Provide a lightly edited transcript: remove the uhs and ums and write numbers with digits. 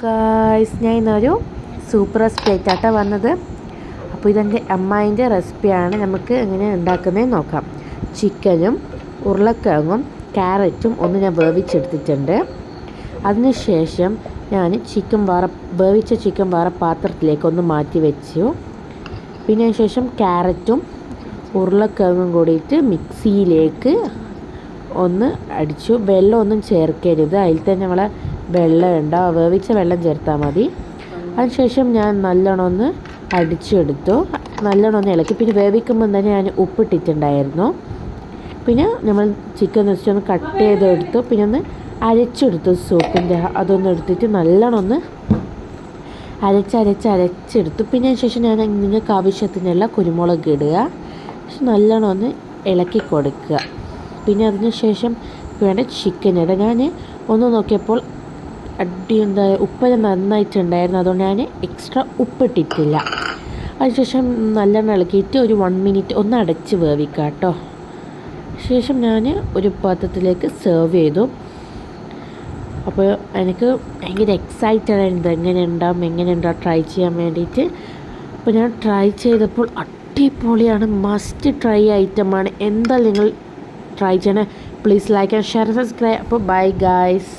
Guys, ഞാൻ ഇന്നൊരു super recipe ആയിട്ടാണ് വന്നത്. അപ്പോൾ ഇതെൻ്റെ അമ്മായിൻ്റെ റെസിപ്പിയാണ്. നമുക്ക് എങ്ങനെ ഉണ്ടാക്കുന്നതെന്ന് നോക്കാം. ചിക്കനും ഉരുളക്കിഴങ്ങും ക്യാരറ്റും ഒന്ന് ഞാൻ വേവിച്ചെടുത്തിട്ടുണ്ട്. അതിനുശേഷം ഞാൻ വേവിച്ച ചിക്കൻ വേറെ പാത്രത്തിലേക്ക് ഒന്ന് മാറ്റി വെച്ചു. പിന്നെ അതിന് ശേഷം ക്യാരറ്റും ഉരുളക്കിഴങ്ങും കൂടിയിട്ട് മിക്സിയിലേക്ക് ഒന്ന് അടിച്ചു. വെള്ളം ഒന്നും ചേർക്കരുത്, അതിൽ തന്നെ നമ്മളെ വെള്ളം ഉണ്ടാവും, വേവിച്ച വെള്ളം ചേർത്താൽ മതി. അതിനുശേഷം ഞാൻ നല്ലോണം ഒന്ന് അടിച്ചെടുത്തു, നല്ലോണം ഒന്ന് ഇളക്കി. പിന്നെ വേവിക്കുമ്പോൾ തന്നെ ഞാൻ ഉപ്പിട്ടിട്ടുണ്ടായിരുന്നു. പിന്നെ നമ്മൾ ചിക്കൻ വെച്ചിട്ട് ഒന്ന് കട്ട് ചെയ്തെടുത്തു. പിന്നെ ഒന്ന് അരച്ചെടുത്തു, സൂപ്പിൻ്റെ അതൊന്നും എടുത്തിട്ട് നല്ലോണം ഒന്ന് അരച്ചെടുത്തു. പിന്നെ അതിന് ശേഷം ഞാൻ നിങ്ങൾക്ക് ആവശ്യത്തിനുള്ള കുരുമുളക് ഇടുക, നല്ലോണം ഒന്ന് ഇളക്കി കൊടുക്കുക. പിന്നെ അതിന് ശേഷം വേണ്ട ചിക്കൻ ഇടുക. ഞാൻ ഒന്ന് നോക്കിയപ്പോൾ ഉപ്പെല്ലാം നന്നായിട്ടുണ്ടായിരുന്നു, അതുകൊണ്ട് ഞാൻ എക്സ്ട്രാ ഉപ്പിട്ടിട്ടില്ല. അതിനുശേഷം നല്ലോണം ഇളക്കിയിട്ട് ഒരു 1 മിനിറ്റ് ഒന്ന് അടച്ച് വേവിക്കുക കേട്ടോ. ശേഷം ഞാൻ ഒരു പാത്രത്തിലേക്ക് സെർവ് ചെയ്തു. അപ്പോൾ എനിക്ക് ഭയങ്കര എക്സൈറ്റഡ് ആയിരുന്നു, എങ്ങനെ ഉണ്ടാവും ട്രൈ ചെയ്യാൻ വേണ്ടിയിട്ട്. അപ്പോൾ ഞാൻ ട്രൈ ചെയ്തപ്പോൾ അടിപൊളിയാണ്, മസ്റ്റ് ട്രൈ ഐറ്റമാണ്. എന്തായാലും നിങ്ങൾ ട്രൈ ചെയ്യണേ. Please like and share, subscribe. അപ്പോൾ ബൈ ഗൈസ്.